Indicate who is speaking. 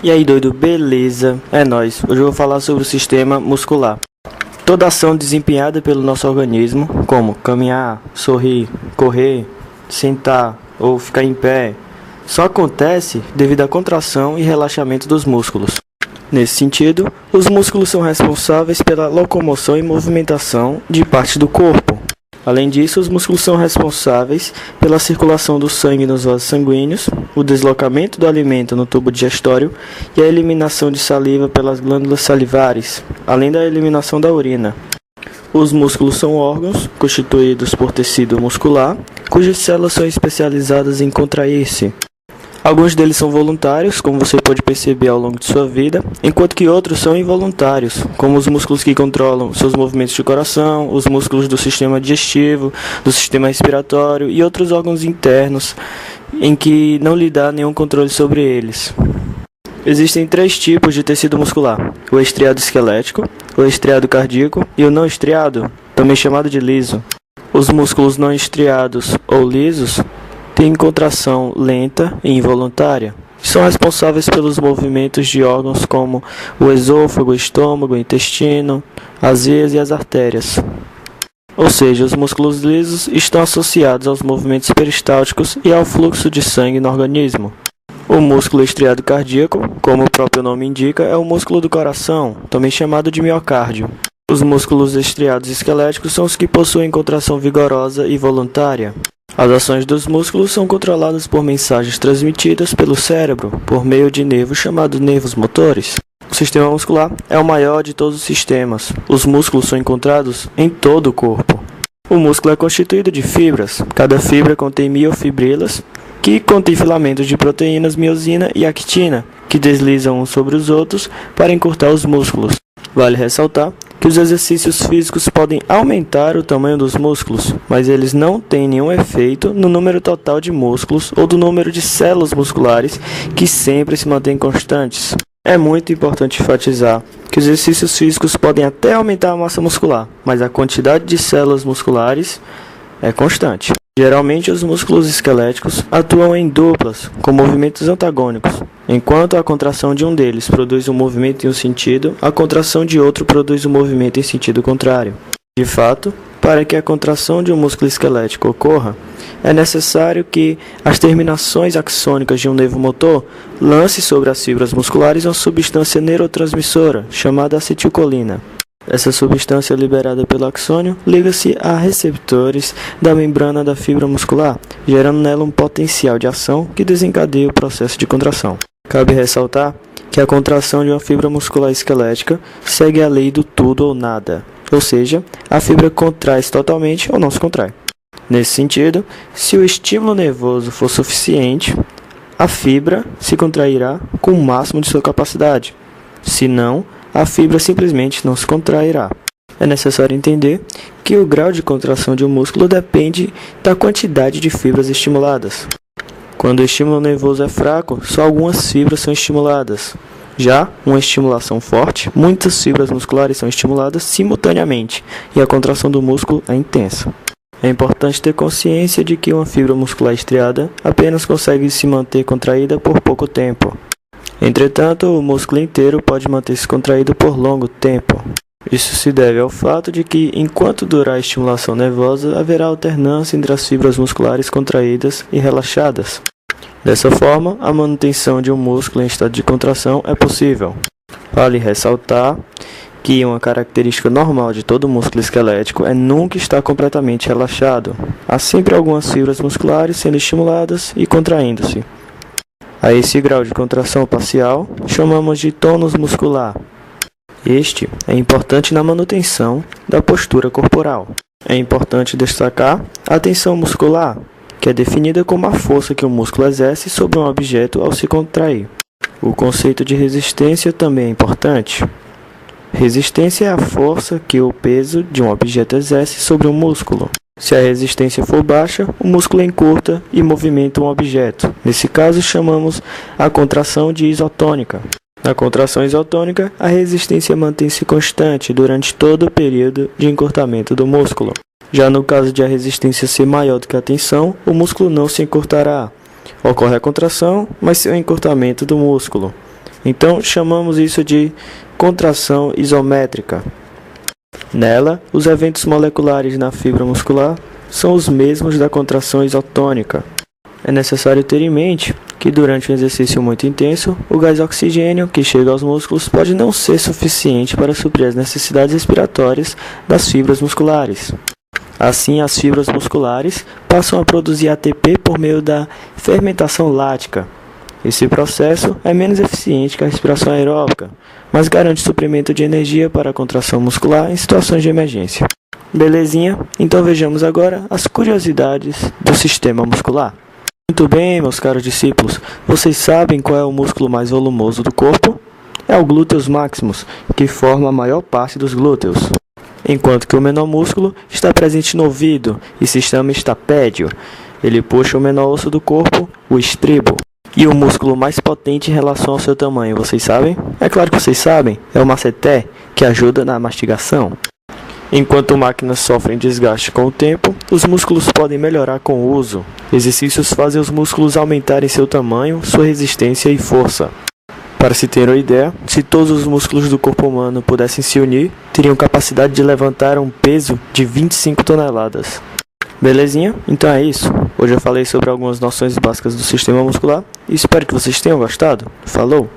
Speaker 1: E aí, doido, beleza? É nóis. Hoje eu vou falar sobre o sistema muscular. Toda ação desempenhada pelo nosso organismo, como caminhar, sorrir, correr, sentar ou ficar em pé, só acontece devido à contração e relaxamento dos músculos. Nesse sentido, os músculos são responsáveis pela locomoção e movimentação de partes do corpo. Além disso, os músculos são responsáveis pela circulação do sangue nos vasos sanguíneos, o deslocamento do alimento no tubo digestório e a eliminação de saliva pelas glândulas salivares, além da eliminação da urina. Os músculos são órgãos constituídos por tecido muscular, cujas células são especializadas em contrair-se. Alguns deles são voluntários, como você pode perceber ao longo de sua vida, enquanto que outros são involuntários, como os músculos que controlam seus movimentos de coração, os músculos do sistema digestivo, do sistema respiratório e outros órgãos internos, em que não lhe dá nenhum controle sobre eles. Existem 3 tipos de tecido muscular: o estriado esquelético, o estriado cardíaco e o não estriado, também chamado de liso. Os músculos não estriados ou lisos têm contração lenta e involuntária. São responsáveis pelos movimentos de órgãos como o esôfago, o estômago, o intestino, as veias e as artérias. Ou seja, os músculos lisos estão associados aos movimentos peristálticos e ao fluxo de sangue no organismo. O músculo estriado cardíaco, como o próprio nome indica, é o músculo do coração, também chamado de miocárdio. Os músculos estriados esqueléticos são os que possuem contração vigorosa e voluntária. As ações dos músculos são controladas por mensagens transmitidas pelo cérebro por meio de nervos chamados nervos motores. O sistema muscular é o maior de todos os sistemas. Os músculos são encontrados em todo o corpo. O músculo é constituído de fibras. Cada fibra contém miofibrilas, que contém filamentos de proteínas miosina e actina, que deslizam uns sobre os outros para encurtar os músculos. Vale ressaltar que os exercícios físicos podem aumentar o tamanho dos músculos, mas eles não têm nenhum efeito no número total de músculos ou do número de células musculares, que sempre se mantêm constantes. É muito importante enfatizar que os exercícios físicos podem até aumentar a massa muscular, mas a quantidade de células musculares é constante. Geralmente, os músculos esqueléticos atuam em duplas, com movimentos antagônicos. Enquanto a contração de um deles produz um movimento em um sentido, a contração de outro produz um movimento em sentido contrário. De fato, para que a contração de um músculo esquelético ocorra, é necessário que as terminações axônicas de um nervo motor lancem sobre as fibras musculares uma substância neurotransmissora, chamada acetilcolina. Essa substância liberada pelo axônio liga-se a receptores da membrana da fibra muscular, gerando nela um potencial de ação que desencadeia o processo de contração. Cabe ressaltar que a contração de uma fibra muscular esquelética segue a lei do tudo ou nada, ou seja, a fibra contrai-se totalmente ou não se contrai. Nesse sentido, se o estímulo nervoso for suficiente, a fibra se contrairá com o máximo de sua capacidade. Se não, a fibra simplesmente não se contrairá. É necessário entender que o grau de contração de um músculo depende da quantidade de fibras estimuladas. Quando o estímulo nervoso é fraco, só algumas fibras são estimuladas. Já uma estimulação forte, muitas fibras musculares são estimuladas simultaneamente e a contração do músculo é intensa. É importante ter consciência de que uma fibra muscular estriada apenas consegue se manter contraída por pouco tempo. Entretanto, o músculo inteiro pode manter-se contraído por longo tempo. Isso se deve ao fato de que, enquanto durar a estimulação nervosa, haverá alternância entre as fibras musculares contraídas e relaxadas. Dessa forma, a manutenção de um músculo em estado de contração é possível. Vale ressaltar que uma característica normal de todo músculo esquelético é nunca estar completamente relaxado. Há sempre algumas fibras musculares sendo estimuladas e contraindo-se. A esse grau de contração parcial, chamamos de tônus muscular. Este é importante na manutenção da postura corporal. É importante destacar a tensão muscular, que é definida como a força que o músculo exerce sobre um objeto ao se contrair. O conceito de resistência também é importante. Resistência é a força que o peso de um objeto exerce sobre um músculo. Se a resistência for baixa, o músculo encurta e movimenta um objeto. Nesse caso, chamamos a contração de isotônica. Na contração isotônica, a resistência mantém-se constante durante todo o período de encurtamento do músculo. Já no caso de a resistência ser maior do que a tensão, o músculo não se encurtará. Ocorre a contração, mas sem o encurtamento do músculo. Então chamamos isso de contração isométrica. Nela, os eventos moleculares na fibra muscular são os mesmos da contração isotônica. É necessário ter em mente que durante um exercício muito intenso, o gás oxigênio que chega aos músculos pode não ser suficiente para suprir as necessidades respiratórias das fibras musculares. Assim, as fibras musculares passam a produzir ATP por meio da fermentação lática. Esse processo é menos eficiente que a respiração aeróbica, mas garante suprimento de energia para a contração muscular em situações de emergência. Belezinha? Então vejamos agora as curiosidades do sistema muscular. Muito bem, meus caros discípulos, vocês sabem qual é o músculo mais volumoso do corpo? É o glúteus maximus, que forma a maior parte dos glúteos. Enquanto que o menor músculo está presente no ouvido e se chama estapédio. Ele puxa o menor osso do corpo, o estribo. E o músculo mais potente em relação ao seu tamanho, vocês sabem? É claro que vocês sabem, é o masseter, que ajuda na mastigação. Enquanto máquinas sofrem desgaste com o tempo, os músculos podem melhorar com o uso. Exercícios fazem os músculos aumentarem seu tamanho, sua resistência e força. Para se ter uma ideia, se todos os músculos do corpo humano pudessem se unir, teriam capacidade de levantar um peso de 25 toneladas. Belezinha? Então é isso. Hoje eu falei sobre algumas noções básicas do sistema muscular e espero que vocês tenham gostado. Falou!